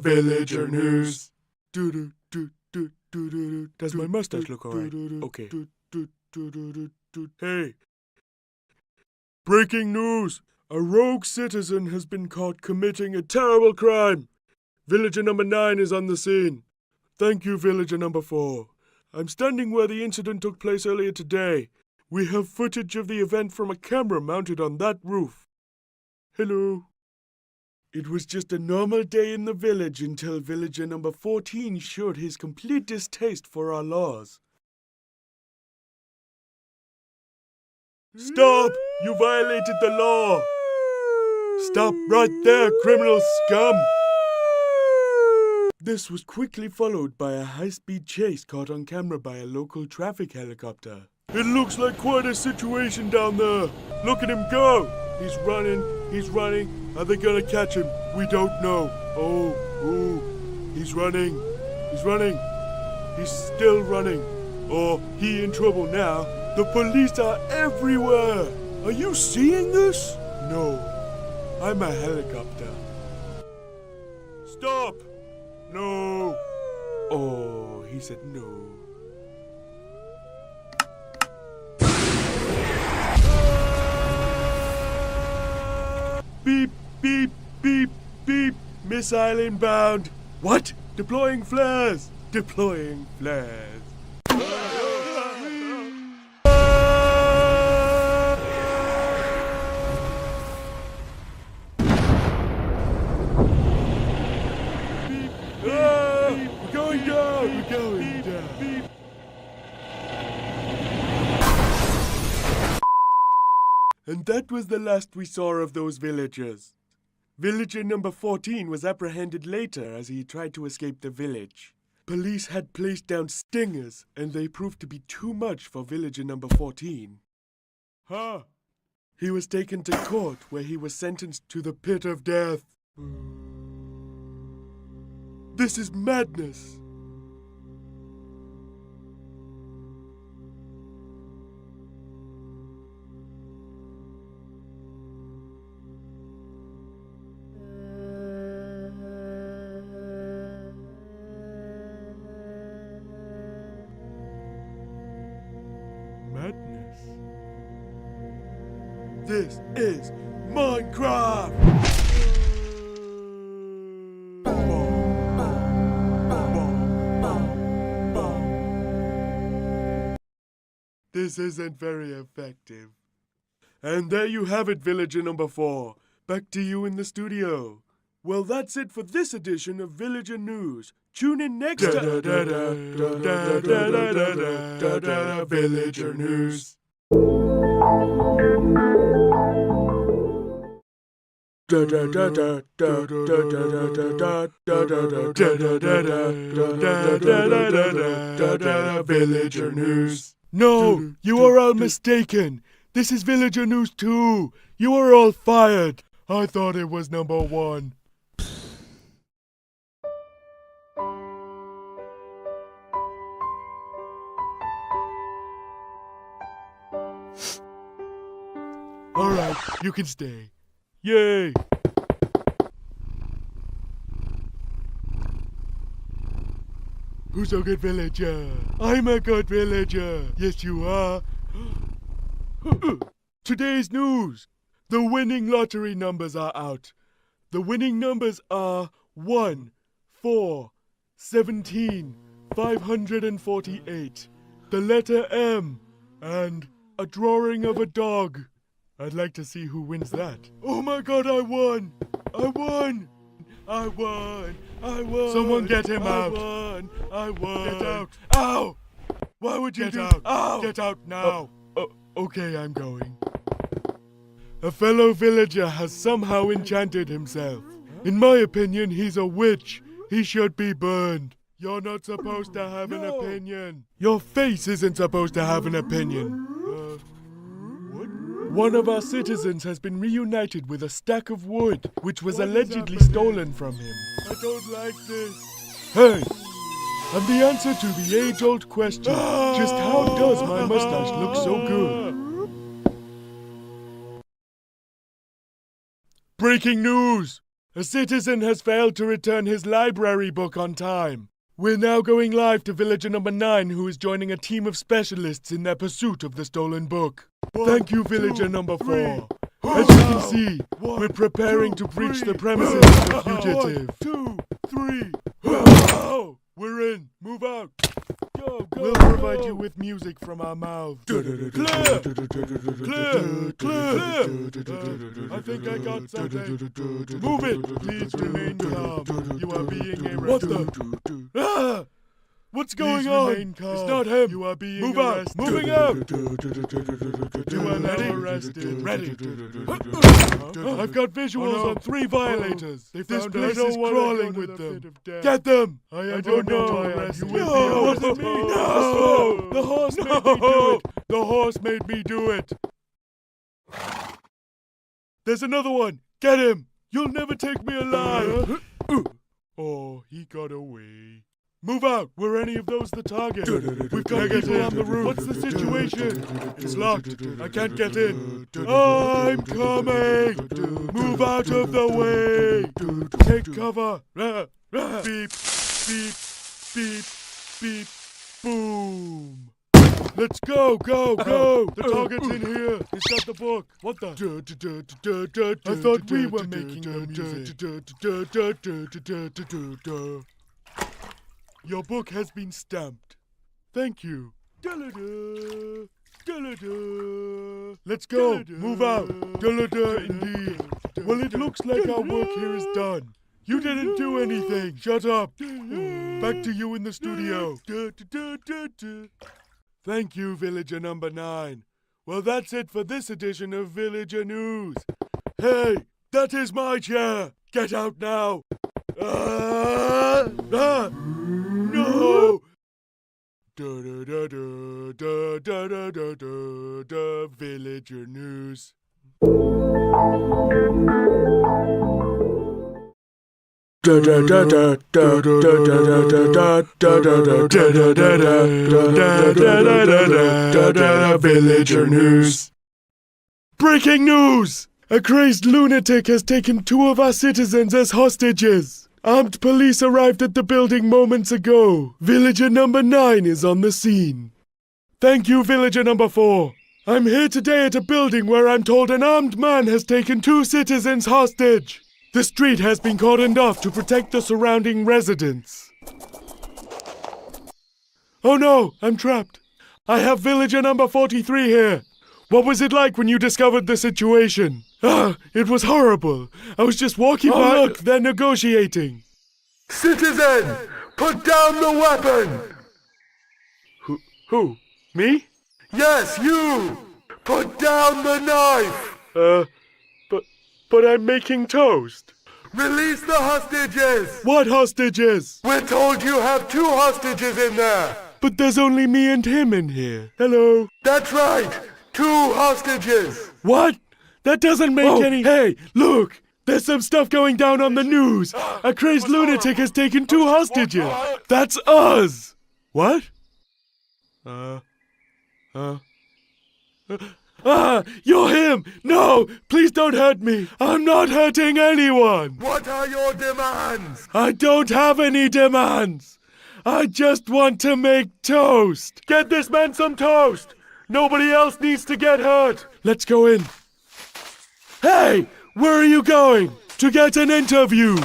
Villager news. Does my mustache look alright? Okay. Hey. Breaking news! A rogue citizen has been caught committing a terrible crime. Villager number 9 is on the scene. Thank you, Villager number 4. I'm standing where the incident took place earlier today. We have footage of the event from a camera mounted on that roof. Hello. It was just a normal day in the village until villager number 14 showed his complete distaste for our laws. Stop! You violated the law! Stop right there, criminal scum! This was quickly followed by a high-speed chase caught on camera by a local traffic helicopter. It looks like quite a situation down there. Look at him go! He's running. Are they gonna catch him? We don't know. Oh, he's running. He's still running. Oh, he in trouble now. The police are everywhere. Are you seeing this? No, I'm a helicopter. Stop! No. Oh, he said no. Beep, beep, beep, beep. Missile inbound. What? Deploying flares. Deploying flares. We're going down. And that was the last we saw of those villagers. Villager number 14 was apprehended later as he tried to escape the village. Police had placed down stingers, and they proved to be too much for villager number 14. Huh? He was taken to court where he was sentenced to the pit of death. This is madness. Madness. This is Minecraft! This isn't very effective. And there you have it, villager number 4. Back to you in the studio. Well, that's it for this edition of Villager News. Tune in next time. Villager News. Villager News. No, you are all mistaken. This is Villager News 2. You are all fired. I thought it was number 1. All right, you can stay. Yay! Who's a good villager? I'm a good villager. Yes, you are. Today's news. The winning lottery numbers are out. The winning numbers are 1, 4, 17, 548, the letter M, and a drawing of a dog. I'd like to see who wins that. Oh my God, I won! I won! I won! I won! Someone get him out! I won! Get out! Ow! Why would you get out? Ow! Get out now! Okay, I'm going. A fellow villager has somehow enchanted himself. In my opinion, he's a witch. He should be burned. You're not supposed to have an opinion. Your face isn't supposed to have an opinion. What? One of our citizens has been reunited with a stack of wood, which was allegedly stolen from him. I don't like this. Hey! And the answer to the age-old question, just how does my mustache look so good? Breaking news! A citizen has failed to return his library book on time. We're now going live to villager number 9, who is joining a team of specialists in their pursuit of the stolen book. Thank you, villager number 4. As you can see, we're preparing to breach the premises of the fugitive. 1, 2, 3. We're in. Move out. Go, we'll provide you with music from our mouths. Clear! I think I got something. Move it. Please remain calm. You are being arrested. What the? Ah! What's going on? It's not him. You are being Move arrested. Out. Moving out. You are now arrested. Ready. I've got visuals on 3 violators. This place is crawling with them. Get them. I don't know. No, it wasn't me. No. The horse made me do it. The horse made me do it. There's another one. Get him. You'll never take me alive. Oh, he got away. Move out! Were any of those the target? We've got people on the roof. What's the situation? It's locked. I can't get in. I'm coming! Move out of the way! Take cover! Beep, beep, beep, beep, boom! Let's go, go, go! The target's in here. He's got the book. What the? I thought we were making the music. Your book has been stamped. Thank you. Let's go. Move out. Indeed. Well, it looks like our work here is done. You didn't do anything. Shut up. Back to you in the studio. Thank you, villager number 9. Well, that's it for this edition of Villager News. Hey, that is my chair. Get out now. No! Villager News. Villager News. Breaking news! A crazed lunatic has taken 2 of our citizens as hostages. Armed police arrived at the building moments ago. Villager number 9 is on the scene. Thank you, villager number 4. I'm here today at a building where I'm told an armed man has taken 2 citizens hostage. The street has been cordoned off to protect the surrounding residents. Oh no, I'm trapped. I have villager number 43 here. What was it like when you discovered the situation? It was horrible. I was just walking by. Look, they're negotiating. Citizen, put down the weapon! Who? Me? Yes, you! Put down the knife! But I'm making toast. Release the hostages! What hostages? We're told you have 2 hostages in there! But there's only me and him in here. Hello? That's right! 2 hostages! What? That doesn't make any... Hey, look! There's some stuff going down on the news! A crazed lunatic has taken 2 hostages! That's us! What? You're him! No! Please don't hurt me! I'm not hurting anyone! What are your demands? I don't have any demands! I just want to make toast! Get this man some toast! Nobody else needs to get hurt! Let's go in. Hey! Where are you going? To get an interview!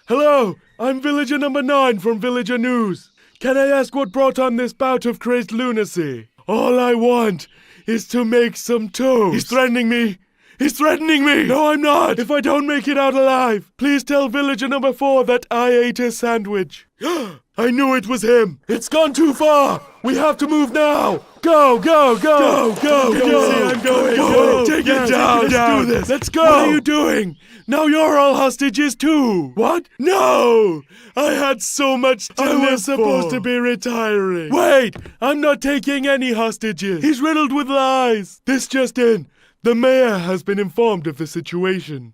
Hello! I'm villager number 9 from Villager News. Can I ask what brought on this bout of crazed lunacy? All I want is to make some toast. He's threatening me! He's threatening me! No, I'm not! If I don't make it out alive, please tell villager number 4 that I ate his sandwich. I knew it was him! It's gone too far! We have to move now! Go, go, go! Go, go, go! See, I'm going. Go. Take it down, Let's do this. Let's go. What are you doing? Now you're all hostages too. What? No! I had so much to live for. I was supposed to be retiring. Wait! I'm not taking any hostages. He's riddled with lies. This just in. The mayor has been informed of the situation.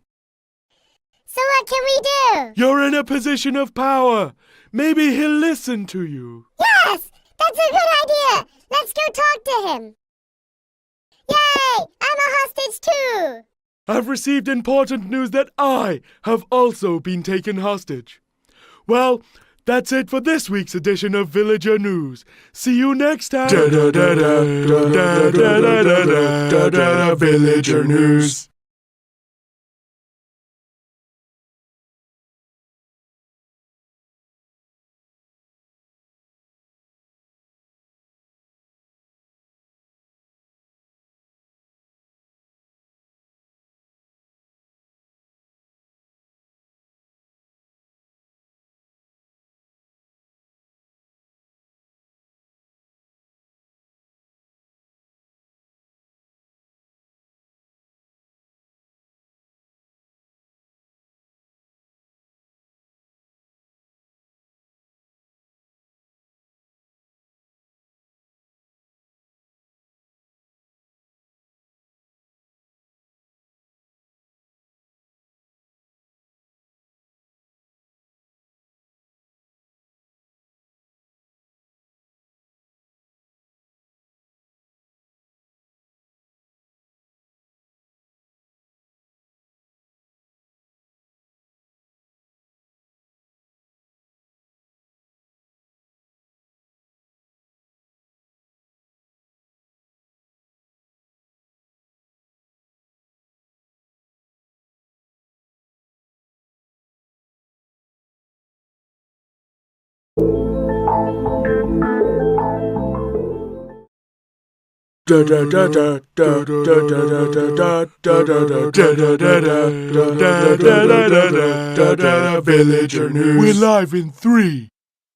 So what can we do? You're in a position of power. Maybe he'll listen to you. Yes! That's a good idea! Let's go talk to him. Yay! I'm a hostage too! I've received important news that I have also been taken hostage. Well, that's it for this week's edition of Villager News. See you next time. Villager News. Villager News. We're live in 3,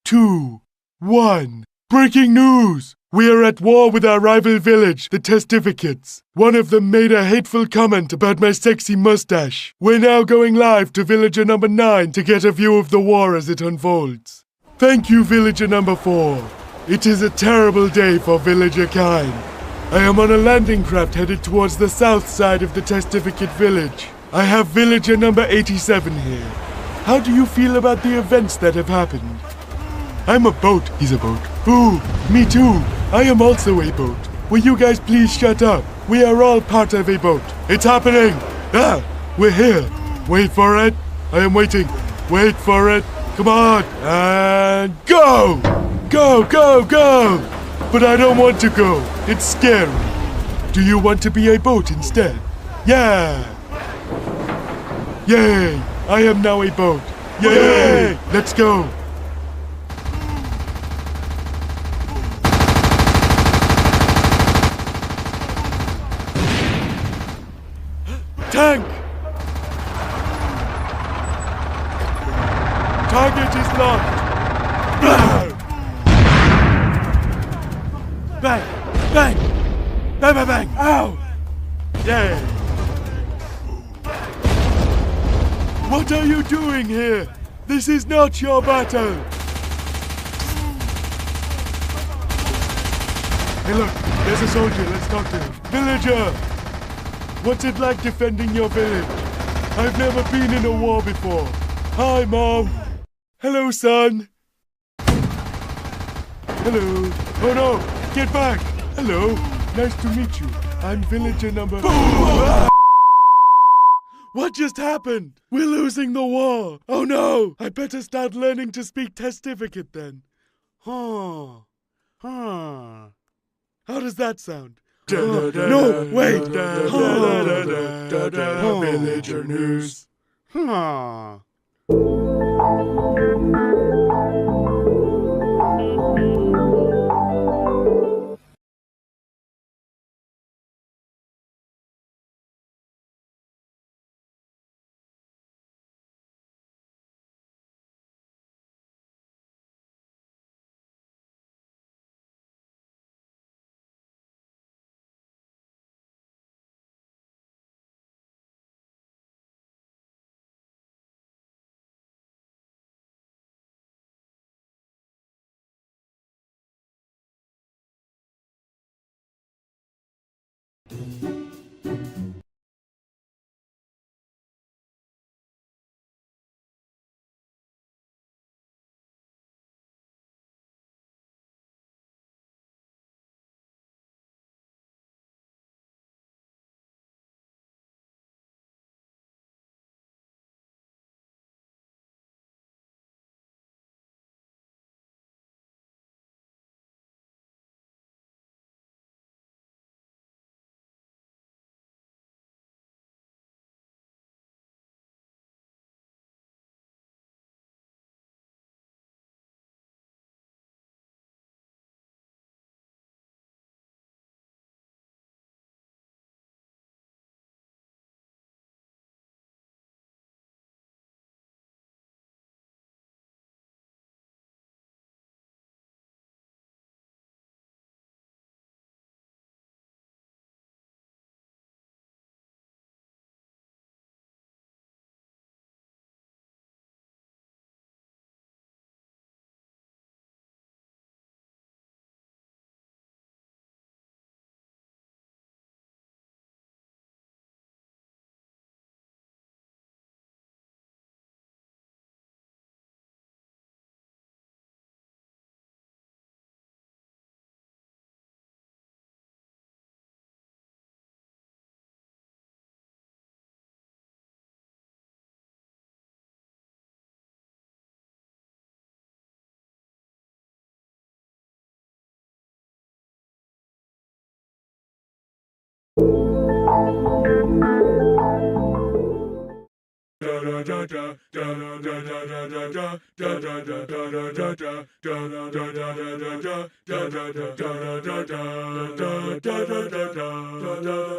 2, 1. Breaking news! We are at war with our rival village, the Testificates. One of them made a hateful comment about my sexy mustache. We're now going live to villager number 9 to get a view of the war as it unfolds. Thank you, villager number 4. It is a terrible day for villager kind. I am on a landing craft headed towards the south side of the Testificate village. I have villager number 87 here. How do you feel about the events that have happened? I'm a boat. He's a boat. Ooh, me too. I am also a boat. Will you guys please shut up? We are all part of a boat. It's happening. Ah, we're here. Wait for it. I am waiting. Wait for it. Come on. And go! Go, go, go! But I don't want to go. It's scary. Do you want to be a boat instead? Yeah! Yay! I am now a boat. Yay! Let's go! Tank! Target is locked! Bang! Bang! Bang, bang, bang! Ow! Yay! What are you doing here? This is not your battle! Hey look, there's a soldier, let's talk to him. Villager! What's it like defending your village? I've never been in a war before. Hi, Mom! Hello, son! Hello! Oh no! Get back! Hello! Nice to meet you. I'm villager number... What just happened? We're losing the war! Oh no! I better start learning to speak Testificate then. Huh. How does that sound? No, wait! Villager News.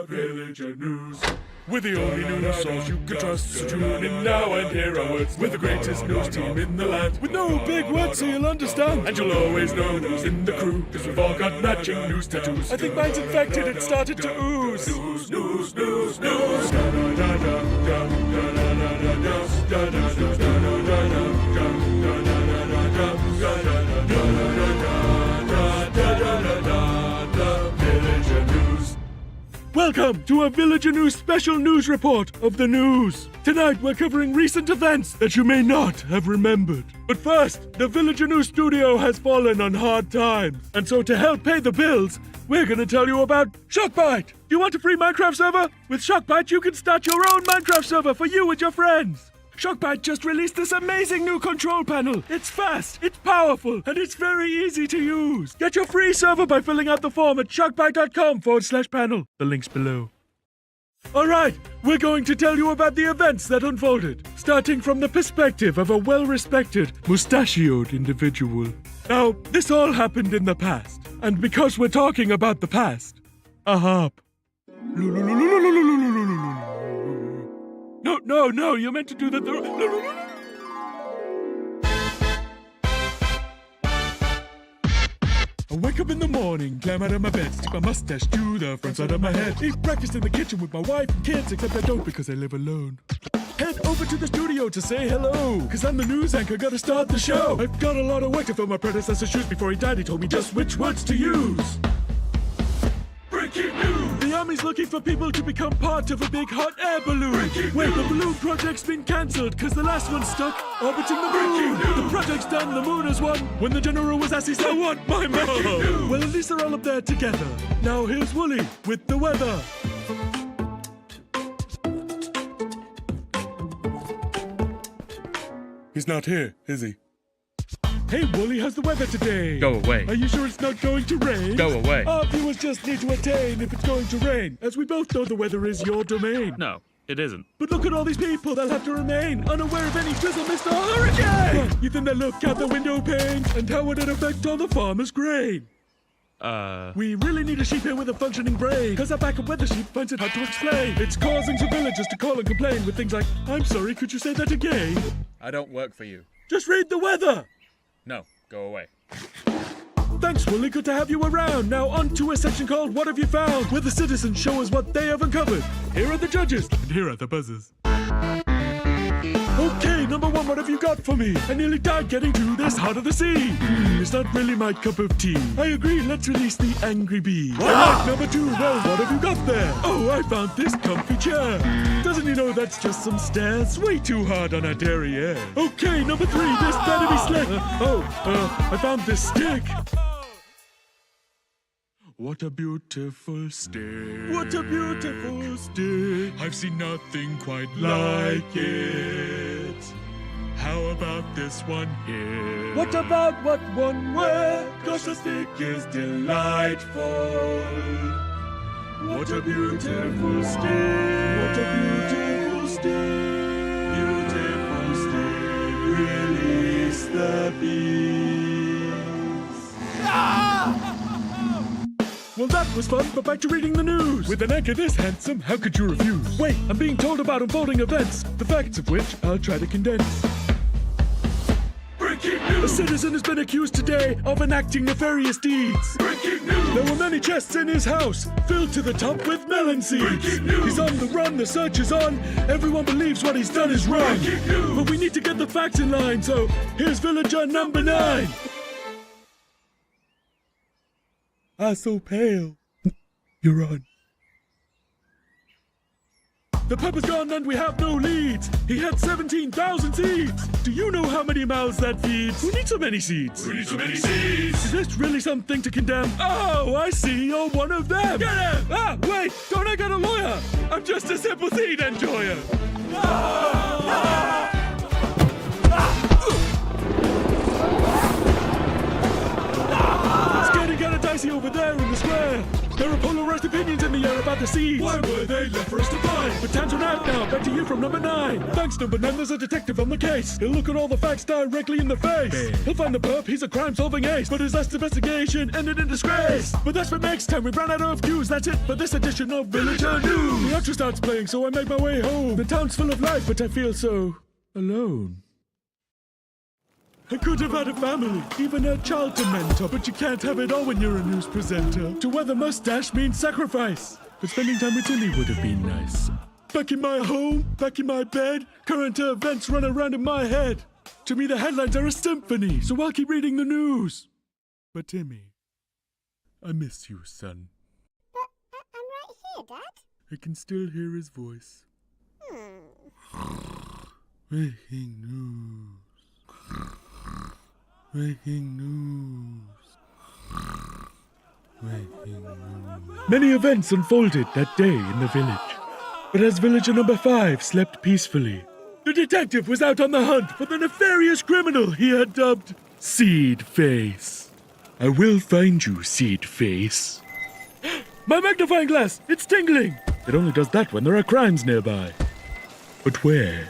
Villager News. With the only news source you can trust, so tune in now and hear our words. With the greatest news team in the land, with no big words so you'll understand, and you'll always know who's in the crew, cause we've all got matching news tattoos. I think mine's infected, it started to ooze. News. Welcome to a Villager News special news report of the news. Tonight we're covering recent events that you may not have remembered. But first, the Villager News studio has fallen on hard times. And so to help pay the bills, we're gonna tell you about ShockBite. Do you want a free Minecraft server? With ShockBite you can start your own Minecraft server for you and your friends. ShockBite just released this amazing new control panel. It's fast, it's powerful, and it's very easy to use. Get your free server by filling out the form at shockbite.com/panel. The link's below. Alright, we're going to tell you about the events that unfolded, starting from the perspective of a well-respected, mustachioed individual. Now, this all happened in the past, and because we're talking about the past, a harp. No, you meant to do that. I wake up in the morning, climb out of my bed, stick my mustache to the front side of my head. Eat breakfast in the kitchen with my wife and kids, except I don't because I live alone. Head over to the studio to say hello, cause I'm the news anchor, gotta start the show. I've got a lot of work to fill my predecessor's shoes. Before he died, he told me just which words to use. Breaking news! The Army's looking for people to become part of a big hot air balloon. Wait, the balloon project's been cancelled cause the last one stuck orbiting the moon. The project's done, the moon has won. When the general was asked, he said, I want my mom. Well, at least they're all up there together. Now here's Wooly with the weather. He's not here, is he? Hey, Wooly, how's the weather today? Go away. Are you sure it's not going to rain? Go away. Our viewers just need to attain if it's going to rain. As we both know, the weather is your domain. No, it isn't. But look at all these people, they'll have to remain unaware of any drizzle, mist, or hurricane. What, you think they look out the window pane? And how would it affect all the farmers' grain? We really need a sheep here with a functioning brain, cause our backup weather sheep finds it hard to explain. It's causing some villagers to call and complain with things like, I'm sorry, could you say that again? I don't work for you. Just read the weather. No, go away. Thanks, Wooly. Good to have you around. Now on to a section called What Have You Found? Where the citizens show us what they have uncovered. Here are the judges. And here are the buzzers. Okay, number one, what have you got for me? I nearly died getting to this heart of the sea. It's not really my cup of tea. I agree, let's release the angry bee. Alright, number two, well, what have you got there? Oh, I found this comfy chair. Doesn't he know that's just some stairs? Way too hard on our derriere. Okay, number three, this better be slick. I found this stick. What a beautiful stick. What a beautiful stick. I've seen nothing quite like it. How about this one here? What about what one where? Gosh, the stick is delightful. What a beautiful stick. What a beautiful stick. Beautiful stick. Release the bees. Well, that was fun, but back to reading the news. With an anchor this handsome, how could you refuse? Wait, I'm being told about unfolding events, the facts of which I'll try to condense. Breaking news! A citizen has been accused today of enacting nefarious deeds. Breaking news! There were many chests in his house, filled to the top with melon seeds. Breaking news! He's on the run, the search is on. Everyone believes what he's done is wrong. Breaking news! But we need to get the facts in line, so here's villager number 9. Ah, so pale. You're on. The pub is gone and we have no leads. He had 17,000 seeds. Do you know how many mouths that feeds? Who needs so many seeds? Who needs so many seeds? Is this really something to condemn? Oh, I see, you're one of them. Get him! Ah, wait, don't I got a lawyer? I'm just a simple seed enjoyer. Kind of dicey over there in the square. There are polarized opinions in the air about the seeds. Why were they left for us to find? But time's run out now. Back to you from number 9. Thanks, number 9. There's a detective on the case. He'll look at all the facts directly in the face. He'll find the perp. He's a crime-solving ace. But his last investigation ended in disgrace. But that's for next time. We've run out of cues. That's it for this edition of Villager News. The outro starts playing, so I make my way home. The town's full of life, but I feel so alone. I could have had a family, even a child to mentor, but you can't have it all when you're a news presenter. To wear the mustache means sacrifice, but spending time with Tilly would have been nice. Back in my home, back in my bed, current events run around in my head. To me the headlines are a symphony, so I'll keep reading the news. But Timmy, I miss you, son. But I'm right here, Dad. I can still hear his voice. Breaking news. Breaking news. Breaking news. Many events unfolded that day in the village. But as villager number 5 slept peacefully, the detective was out on the hunt for the nefarious criminal he had dubbed Seed Face. I will find you, Seed Face. My magnifying glass! It's tingling! It only does that when there are crimes nearby. But where?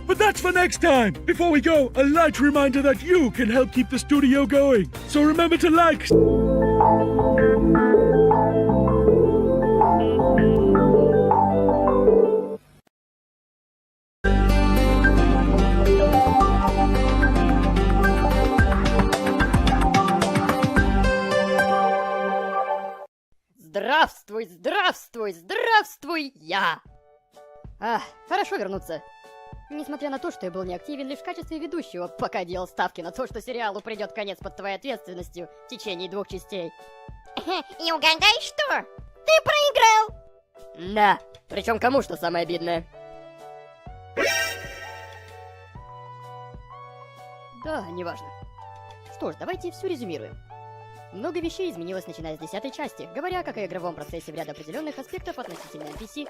But that's for next time. Before we go, a light reminder that you can help keep the studio going. So remember to like. Здравствуй, здравствуй, здравствуй, я! Хорошо вернуться. Несмотря на то, что я был неактивен лишь в качестве ведущего, пока делал ставки на то, что сериалу придет конец под твоей ответственностью в течение 2 частей. И угадай что? Ты проиграл! Да, причем кому что самое обидное? Да, неважно. Что ж, давайте все резюмируем. Много вещей изменилось, начиная с 10-й части, говоря как о игровом процессе в ряд определенных аспектов относительно NPC,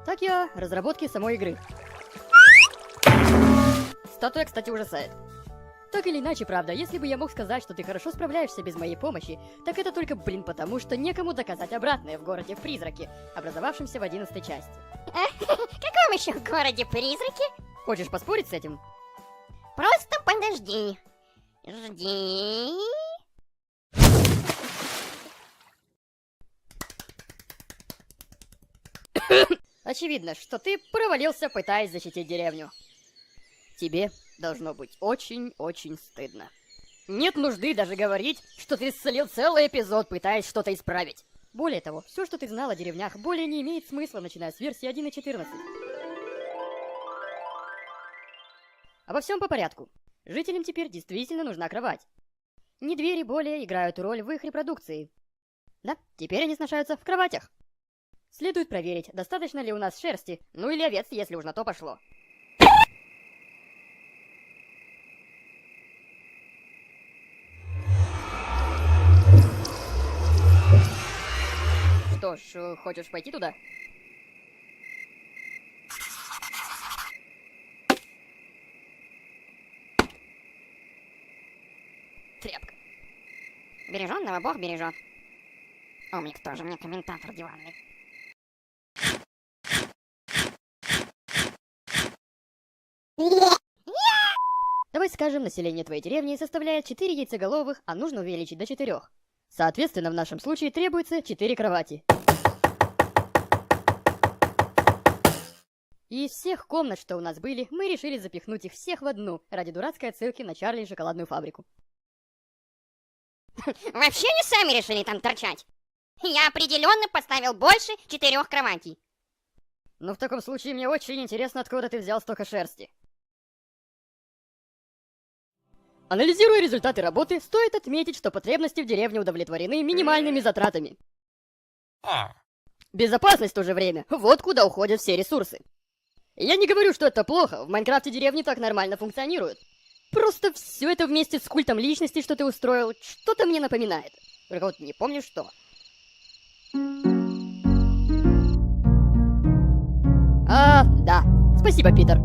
так и о разработке самой игры. Статуя, кстати, ужасает. Так или иначе, правда, если бы я мог сказать, что ты хорошо справляешься без моей помощи, так это только, потому что некому доказать обратное в городе-призраке, образовавшемся в 11-й части. Каком еще городе-призраке? Хочешь поспорить с этим? Просто подожди. Жди. Очевидно, что ты провалился, пытаясь защитить деревню. Тебе должно быть очень-очень стыдно. Нет нужды даже говорить, что ты исцелил целый эпизод, пытаясь что-то исправить. Более того, все, что ты знал о деревнях, более не имеет смысла, начиная с версии 1.14. Обо всем по порядку. Жителям теперь действительно нужна кровать. Не двери более играют роль в их репродукции. Да, теперь они сношаются в кроватях. Следует проверить, достаточно ли у нас шерсти, ну или овец, если уж на то пошло. Что ж, хочешь пойти туда? Тряпка. Береженного Бог бережет. Умник тоже мне комментатор диванный. Давай скажем, население твоей деревни составляет 4 яйцеголовых, а нужно увеличить до 4. Соответственно, в нашем случае требуется 4 кровати. И из всех комнат, что у нас были, мы решили запихнуть их всех в одну, ради дурацкой отсылки на Чарли и шоколадную фабрику. Вообще не сами решили там торчать. Я определенно поставил больше 4 кроватей. Но в таком случае мне очень интересно, откуда ты взял столько шерсти. Анализируя результаты работы, стоит отметить, что потребности в деревне удовлетворены минимальными затратами. Безопасность в то же время, вот куда уходят все ресурсы. Я не говорю, что это плохо, в Майнкрафте деревни так нормально функционируют. Просто все это вместе с культом личности, что ты устроил, что-то мне напоминает. Только вот не помню что. Да. Спасибо, Питер.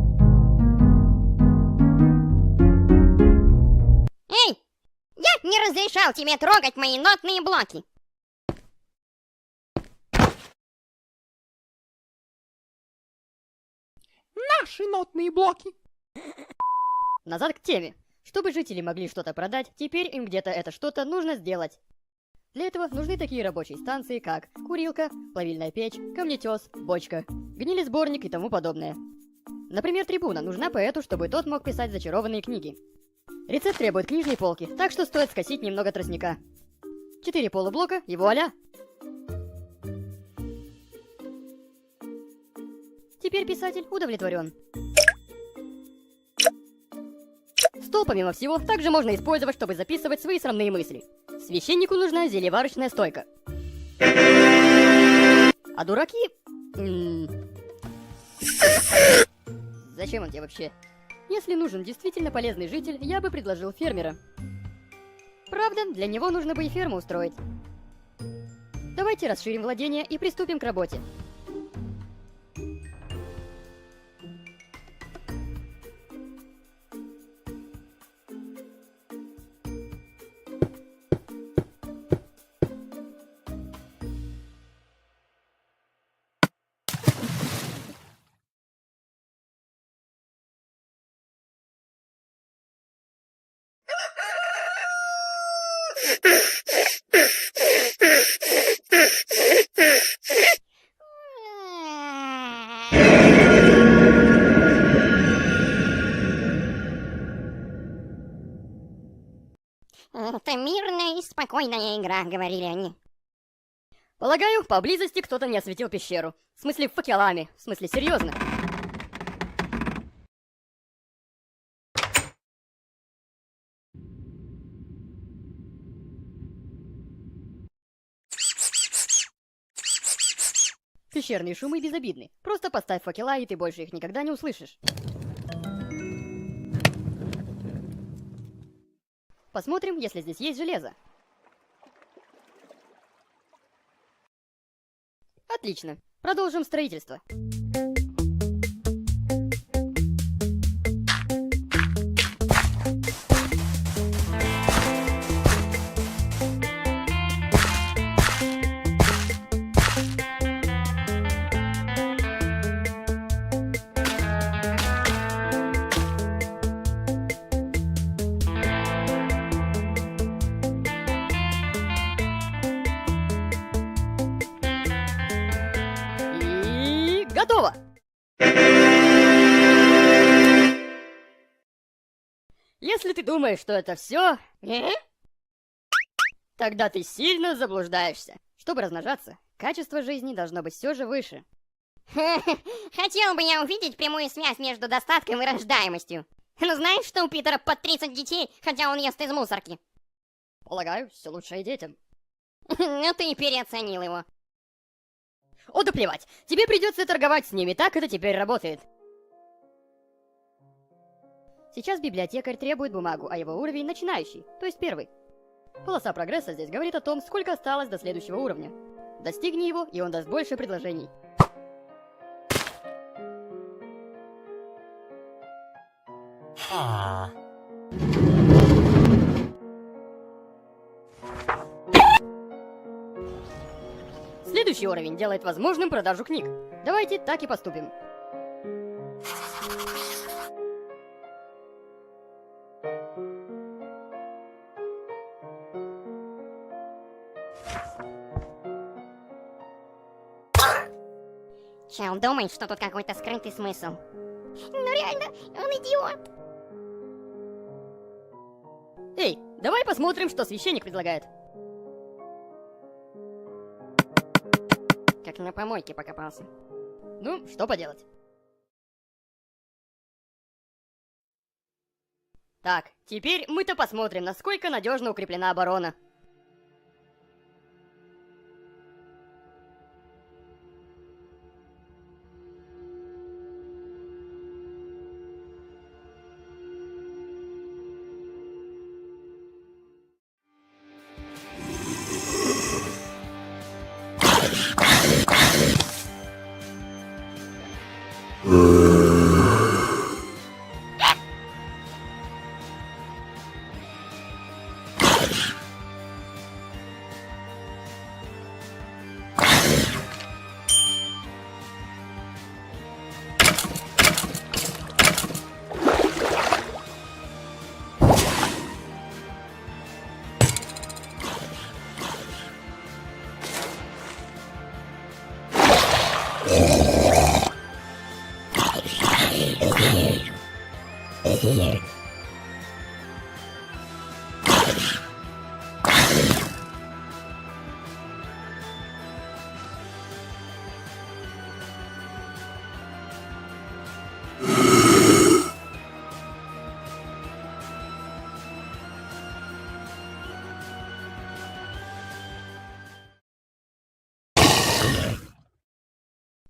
Эй! Я не разрешал тебе трогать мои нотные блоки. Наши нотные блоки. Назад к теме. Чтобы жители могли что-то продать, теперь им где-то это что-то нужно сделать. Для этого нужны такие рабочие станции, как курилка, плавильная печь, камнетес, бочка, гнилесборник и тому подобное. Например, трибуна нужна поэту, чтобы тот мог писать зачарованные книги. Рецепт требует книжной полки, так что стоит скосить немного тростника. 4 полублока и вуаля! Теперь писатель удовлетворен. Стол, помимо всего, также можно использовать, чтобы записывать свои срамные мысли. Священнику нужна зельеварочная стойка. А дураки... Зачем он тебе вообще? Если нужен действительно полезный житель, я бы предложил фермера. Правда, для него нужно бы и ферму устроить. Давайте расширим владение и приступим к работе. Это мирная и спокойная игра, говорили они. Полагаю, поблизости кто-то не осветил пещеру. В смысле, факелами. В смысле, серьезно. Пещерные шумы безобидны. Просто поставь факела, и ты больше их никогда не услышишь. Посмотрим, если здесь есть железо. Отлично. Продолжим строительство. И готово! Если ты думаешь, что это все, Тогда ты сильно заблуждаешься. Чтобы размножаться, качество жизни должно быть все же выше. Хотел бы я увидеть прямую связь между достатком и рождаемостью. Ну знаешь, что у Питера под 30 детей, хотя он ест из мусорки? Полагаю, все лучше и детям. Ну ты и переоценил его. О, да плевать. Тебе придется торговать с ними, так это теперь работает. Сейчас библиотекарь требует бумагу, а его уровень начинающий, то есть первый. Полоса прогресса здесь говорит о том, сколько осталось до следующего уровня. Достигни его, и он даст больше предложений. Следующий уровень делает возможным продажу книг. Давайте так и поступим. Че, он думает, что тут какой-то скрытый смысл? Ну реально, он идиот. Эй, давай посмотрим, что священник предлагает. Как на помойке покопался. Ну, что поделать. Так, теперь мы-то посмотрим, насколько надежно укреплена оборона.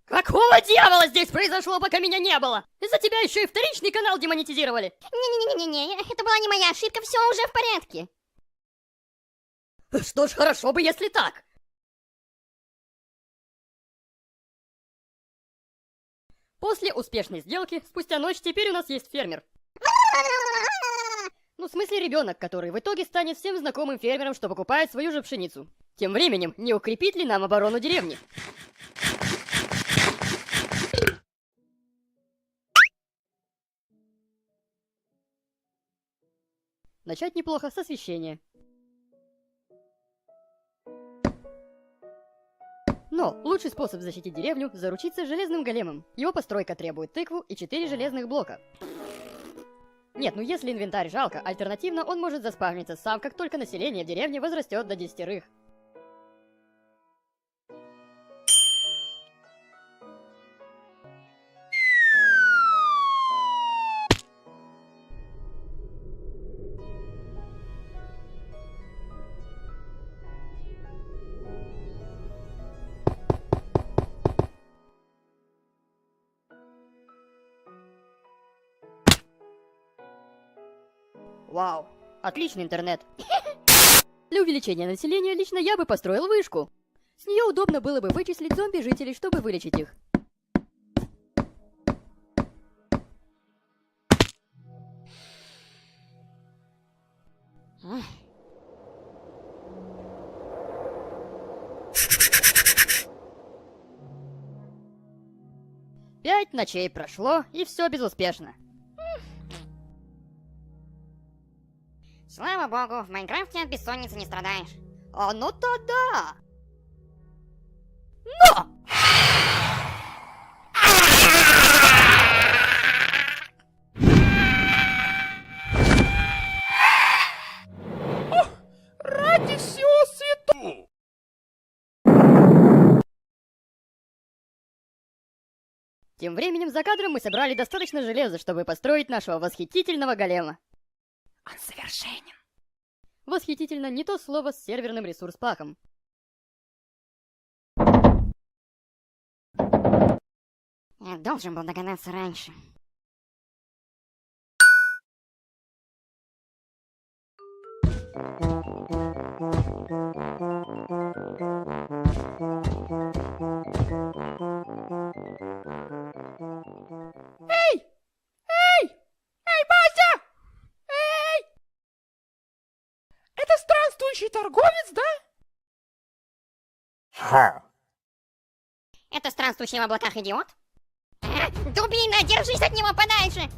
Какого дьявола здесь произошло, пока меня не было? Из-за тебя еще и вторичный канал демонетизировали. Не-не-не-не-не, это была не моя ошибка, все уже в порядке. Что ж, хорошо бы, если так. После успешной сделки, спустя ночь, теперь у нас есть фермер. Ну, в смысле ребенок, который в итоге станет всем знакомым фермером, что покупает свою же пшеницу. Тем временем, не укрепит ли нам оборону деревни? Начать неплохо с освещения. Но лучший способ защитить деревню – заручиться железным големом. Его постройка требует тыкву и 4 железных блока. Нет, ну если инвентарь жалко, альтернативно он может заспавниться сам, как только население в деревне возрастет до 10. Вау, отличный интернет. Для увеличения населения лично я бы построил вышку. С нее удобно было бы вычислить зомби-жителей, чтобы вылечить их. Пять ночей прошло, и все безуспешно. Слава богу, в Майнкрафте от бессонницы не страдаешь. А ну-то да! Но! Ради всего Тем временем за кадром мы собрали достаточно железа, чтобы построить нашего восхитительного голема. Он совершенен. Восхитительно не то слово с серверным ресурс-паком. Я должен был догадаться раньше. Эй, Бася! Эй! Это странствующий торговец, да? Это странствующий в облаках идиот? Дубина, держись от него подальше!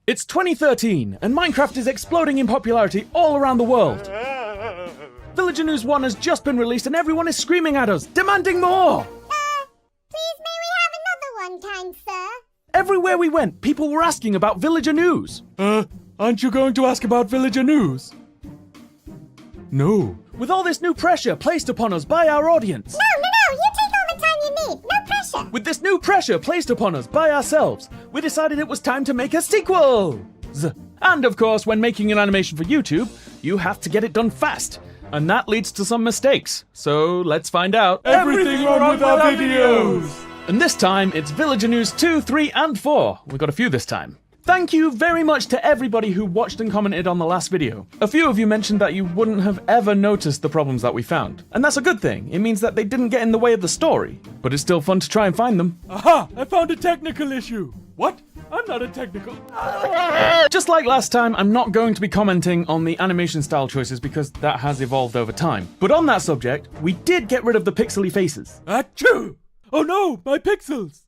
It's 2013, and Minecraft is exploding in popularity all around the world. Villager News 1 has just been released and everyone is screaming at us, demanding more! Please may we have another one, kind sir? Everywhere we went, people were asking about Villager News. Aren't you going to ask about Villager News? No. With all this new pressure placed upon us by our audience. No, you take all the time you need. No pressure. With this new pressure placed upon us by ourselves, we decided it was time to make a sequel! And of course, when making an animation for YouTube, you have to get it done fast. And that leads to some mistakes. So let's find out Everything wrong with our videos! And this time, it's Villager News 2, 3, and 4. We got a few this time. Thank you very much to everybody who watched and commented on the last video. A few of you mentioned that you wouldn't have ever noticed the problems that we found. And that's a good thing. It means that they didn't get in the way of the story. But it's still fun to try and find them. Aha! I found a technical issue! What? I'm not a technical... Just like last time, I'm not going to be commenting on the animation style choices because that has evolved over time. But on that subject, we did get rid of the pixely faces. Achoo! Oh no, my pixels!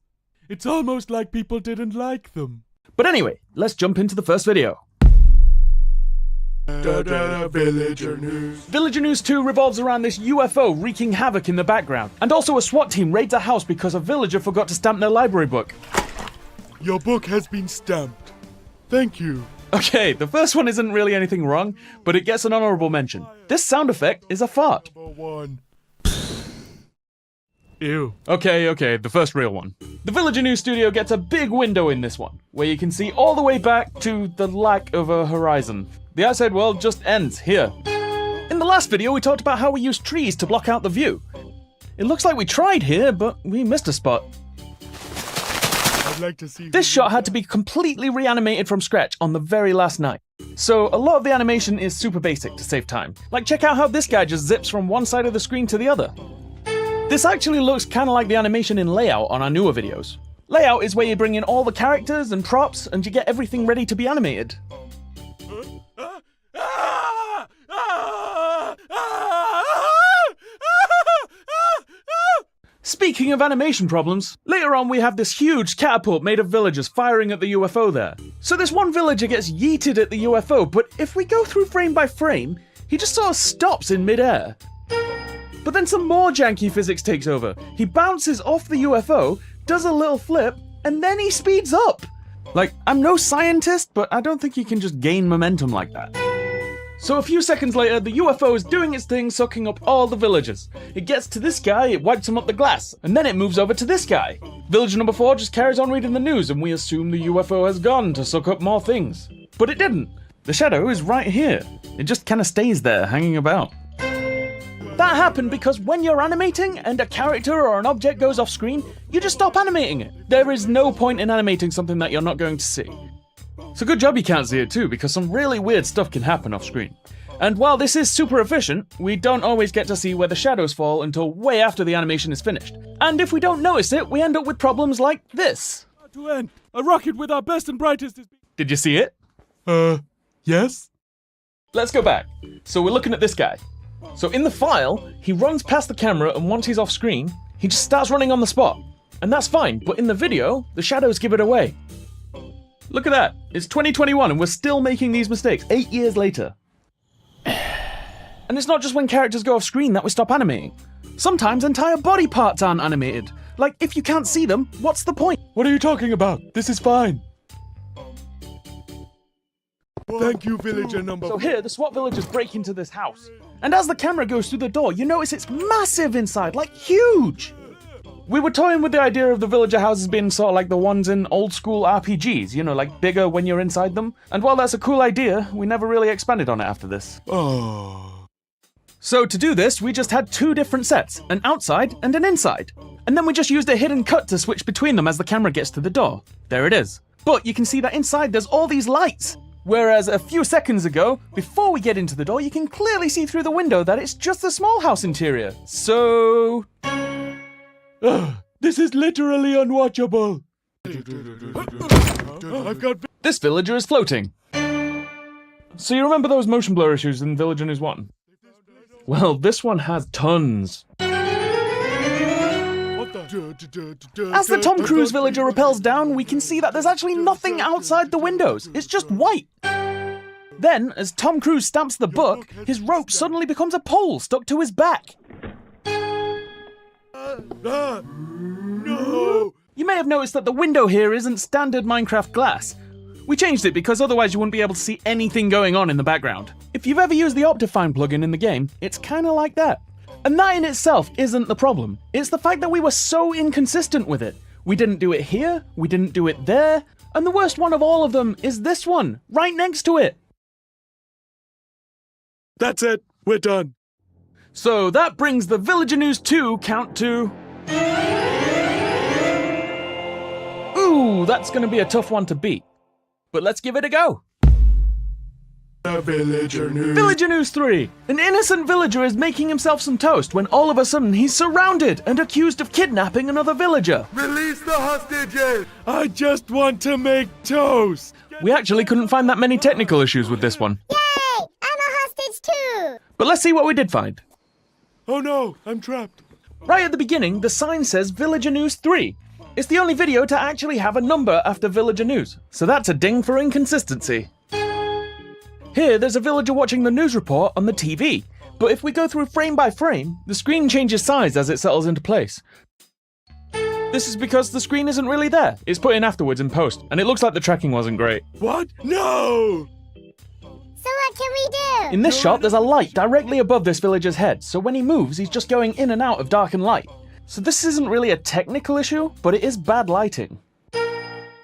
It's almost like people didn't like them. But anyway, let's jump into the first video. Villager News. Villager News 2 revolves around this UFO wreaking havoc in the background. And also a SWAT team raids a house because a villager forgot to stamp their library book. Your book has been stamped. Thank you. Okay, the first one isn't really anything wrong, but it gets an honorable mention. This sound effect is a fart. Number 1. Ew. Okay, the first real one. The Villager News studio gets a big window in this one, where you can see all the way back to the lack of a horizon. The outside world just ends here. In the last video, we talked about how we used trees to block out the view. It looks like we tried here, but we missed a spot. I'd like to see... This shot had to be completely reanimated from scratch on the very last night. So a lot of the animation is super basic to save time. Like check out how this guy just zips from one side of the screen to the other. This actually looks kinda like the animation in Layout on our newer videos. Layout is where you bring in all the characters and props and you get everything ready to be animated. Speaking of animation problems, later on we have this huge catapult made of villagers firing at the UFO there. So this one villager gets yeeted at the UFO, but if we go through frame by frame, he just sort of stops in mid-air. But then some more janky physics takes over. He bounces off the UFO, does a little flip, and then he speeds up. Like, I'm no scientist, but I don't think he can just gain momentum like that. So a few seconds later, the UFO is doing its thing, sucking up all the villagers. It gets to this guy, it wipes him up the glass, and then it moves over to this guy. Villager number 4 just carries on reading the news, and we assume the UFO has gone to suck up more things. But it didn't. The shadow is right here. It just kinda stays there, hanging about. That happened because when you're animating and a character or an object goes off screen, you just stop animating it. There is no point in animating something that you're not going to see. So good job you can't see it too, because some really weird stuff can happen off screen. And while this is super efficient, we don't always get to see where the shadows fall until way after the animation is finished. And if we don't notice it, we end up with problems like this. To end. A rocket with our best and brightest is... Did you see it? Yes? Let's go back. So we're looking at this guy. So in the file, he runs past the camera, and once he's off screen, he just starts running on the spot. And that's fine, but in the video, the shadows give it away. Look at that. It's 2021 and we're still making these mistakes 8 years later. And it's not just when characters go off screen that we stop animating. Sometimes entire body parts aren't animated. Like, if you can't see them, what's the point? What are you talking about? This is fine. Thank you, villager number... So here, the SWAT villagers break into this house. And as the camera goes through the door, you notice it's massive inside, like huge! We were toying with the idea of the villager houses being sort of like the ones in old school RPGs, you know, like bigger when you're inside them. And while that's a cool idea, we never really expanded on it after this. Oh. So to do this, we just had 2 different sets, an outside and an inside. And then we just used a hidden cut to switch between them as the camera gets to the door. There it is. But you can see that inside there's all these lights. Whereas a few seconds ago, before we get into the door, you can clearly see through the window that it's just a small house interior. So... This is literally unwatchable. I've got... This villager is floating. So you remember those motion blur issues in Villager News 1? Well, this one has tons. As the Tom Cruise villager rappels down, we can see that there's actually nothing outside the windows. It's just white. Then, as Tom Cruise stamps the book, his rope suddenly becomes a pole stuck to his back. No! You may have noticed that the window here isn't standard Minecraft glass. We changed it because otherwise you wouldn't be able to see anything going on in the background. If you've ever used the Optifine plugin in the game, it's kinda like that. And that in itself isn't the problem. It's the fact that we were so inconsistent with it. We didn't do it here, we didn't do it there, and the worst one of all of them is this one, right next to it. That's it. We're done. So that brings the Villager News 2 count to... Ooh, that's gonna be a tough one to beat. But let's give it a go. Villager News. Villager News 3. An innocent villager is making himself some toast when all of a sudden he's surrounded and accused of kidnapping another villager. Release the hostages! I just want to make toast. We actually couldn't find that many technical issues with this one. Yay! I'm a hostage too! But let's see what we did find. Oh no, I'm trapped. Right at the beginning, the sign says Villager News 3. It's the only video to actually have a number after Villager News, so that's a ding for inconsistency. Here, there's a villager watching the news report on the TV, but if we go through frame by frame, the screen changes size as it settles into place. This is because the screen isn't really there. It's put in afterwards in post, and it looks like the tracking wasn't great. What? No! So what can we do? In this shot, there's a light directly above this villager's head, so when he moves, he's just going in and out of dark and light. So this isn't really a technical issue, but it is bad lighting.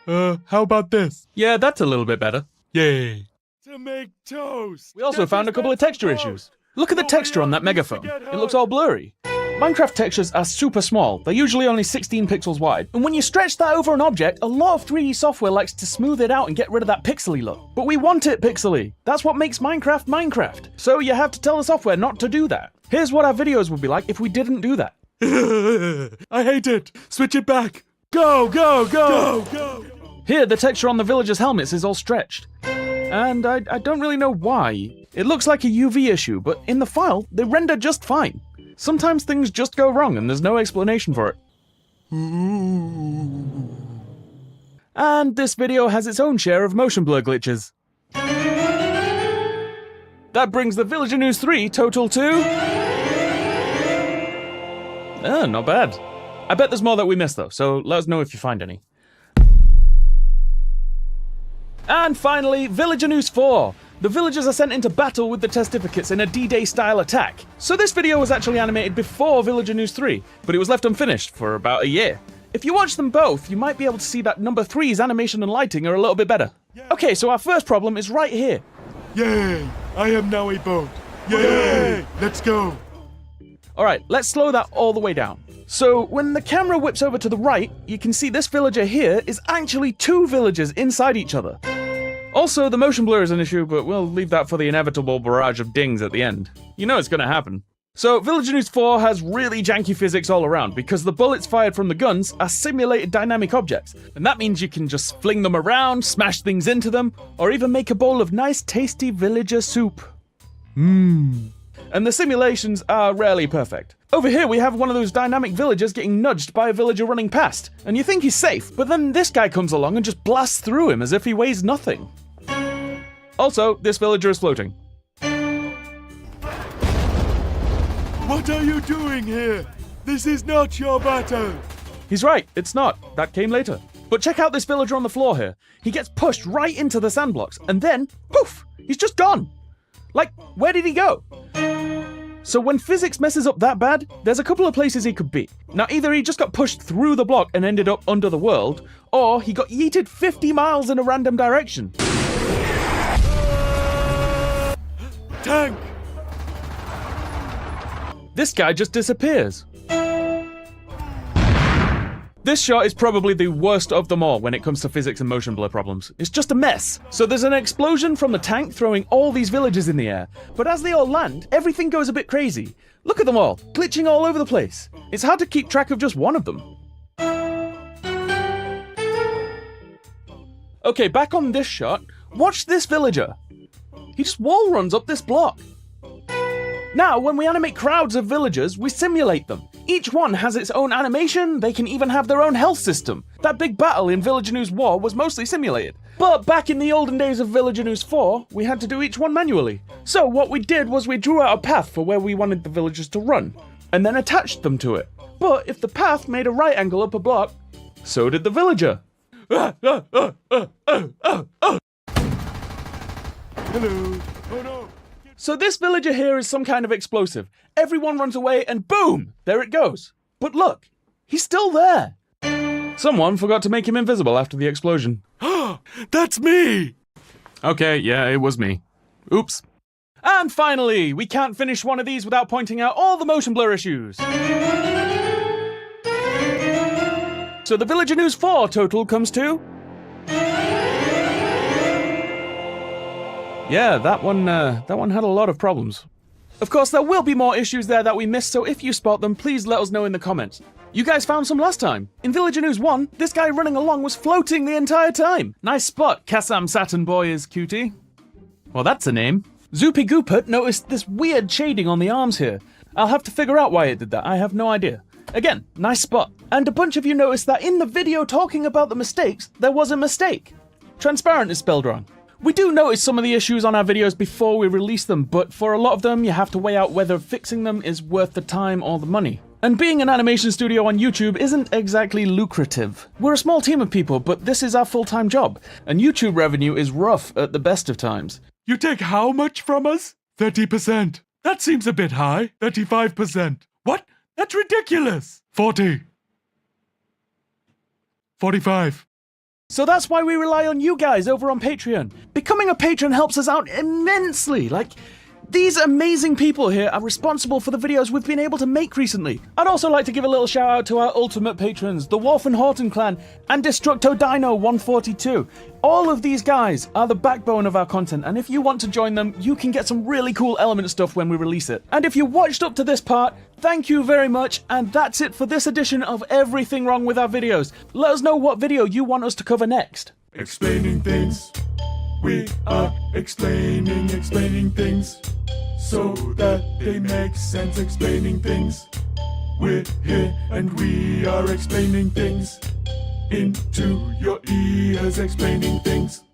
How about this? Yeah, that's a little bit better. Yay. To make toast. We also found a couple of texture issues. Look at the texture on that megaphone. It looks all blurry. Minecraft textures are super small. They're usually only 16 pixels wide. And when you stretch that over an object, a lot of 3D software likes to smooth it out and get rid of that pixely look. But we want it pixely. That's what makes Minecraft Minecraft. So you have to tell the software not to do that. Here's what our videos would be like if we didn't do that. I hate it. Switch it back. Go, go, go, go. Here, the texture on the villagers' helmets is all stretched. And I don't really know why. It looks like a UV issue, but in the file, they render just fine. Sometimes things just go wrong and there's no explanation for it. And this video has its own share of motion blur glitches. That brings the Villager News 3 total to... not bad. I bet there's more that we missed though, so let us know if you find any. And finally, Villager News 4. The villagers are sent into battle with the testificates in a D-Day style attack. So this video was actually animated before Villager News 3, but it was left unfinished for about a year. If you watch them both, you might be able to see that number 3's animation and lighting are a little bit better. Okay, so our first problem is right here. Yay! I am now a boat. Yay! Let's go. Alright, let's slow that all the way down. So, when the camera whips over to the right, you can see this villager here is actually 2 villagers inside each other. Also, the motion blur is an issue, but we'll leave that for the inevitable barrage of dings at the end. You know it's gonna happen. So, Villager News 4 has really janky physics all around because the bullets fired from the guns are simulated dynamic objects, and that means you can just fling them around, smash things into them, or even make a bowl of nice tasty villager soup. And the simulations are rarely perfect. Over here we have one of those dynamic villagers getting nudged by a villager running past, and you think he's safe, but then this guy comes along and just blasts through him as if he weighs nothing. Also, this villager is floating. What are you doing here? This is not your battle. He's right, it's not. That came later. But check out this villager on the floor here. He gets pushed right into the sand blocks, and then, poof, he's just gone. Like, where did he go? So when physics messes up that bad, there's a couple of places he could be. Now, either he just got pushed through the block and ended up under the world, or he got yeeted 50 miles in a random direction. Tank! This guy just disappears. This shot is probably the worst of them all when it comes to physics and motion blur problems. It's just a mess. So there's an explosion from the tank throwing all these villagers in the air, but as they all land, everything goes a bit crazy. Look at them all, glitching all over the place. It's hard to keep track of just one of them. Okay, back on this shot, watch this villager. He just wall runs up this block. Now, when we animate crowds of villagers, we simulate them. Each one has its own animation, they can even have their own health system. That big battle in Villager News War was mostly simulated. But back in the olden days of Villager News 4, we had to do each one manually. So what we did was we drew out a path for where we wanted the villagers to run, and then attached them to it. But if the path made a right angle up a block, so did the villager. Hello. Oh no. So this villager here is some kind of explosive. Everyone runs away and boom, there it goes. But look, he's still there. Someone forgot to make him invisible after the explosion. That's me! Okay, yeah, it was me. Oops. And finally, we can't finish one of these without pointing out all the motion blur issues. So the Villager News 4 total comes to... Yeah, that one had a lot of problems. Of course, there will be more issues there that we missed, so if you spot them, please let us know in the comments. You guys found some last time. In Villager News 1, this guy running along was floating the entire time. Nice spot, Kassam Saturn Boy is cutie. Well, that's a name. Zoopy Goopert noticed this weird shading on the arms here. I'll have to figure out why it did that, I have no idea. Again, nice spot. And a bunch of you noticed that in the video talking about the mistakes, there was a mistake. Transparent is spelled wrong. We do notice some of the issues on our videos before we release them, but for a lot of them, you have to weigh out whether fixing them is worth the time or the money. And being an animation studio on YouTube isn't exactly lucrative. We're a small team of people, but this is our full-time job, and YouTube revenue is rough at the best of times. You take how much from us? 30%. That seems a bit high. 35%. What? That's ridiculous. 40. 45. So that's why we rely on you guys over on Patreon. Becoming a patron helps us out immensely. Like, these amazing people here are responsible for the videos we've been able to make recently. I'd also like to give a little shout out to our ultimate patrons, the Wolf and Horton clan, and Destructo Dino 142. All of these guys are the backbone of our content, and if you want to join them, you can get some really cool element stuff when we release it. And if you watched up to this part, thank you very much, and that's it for this edition of Everything Wrong With Our Videos. Let us know what video you want us to cover next. Explaining things. We are explaining things so that they make sense. Explaining things. We're here and we are explaining things into your ears. Explaining things.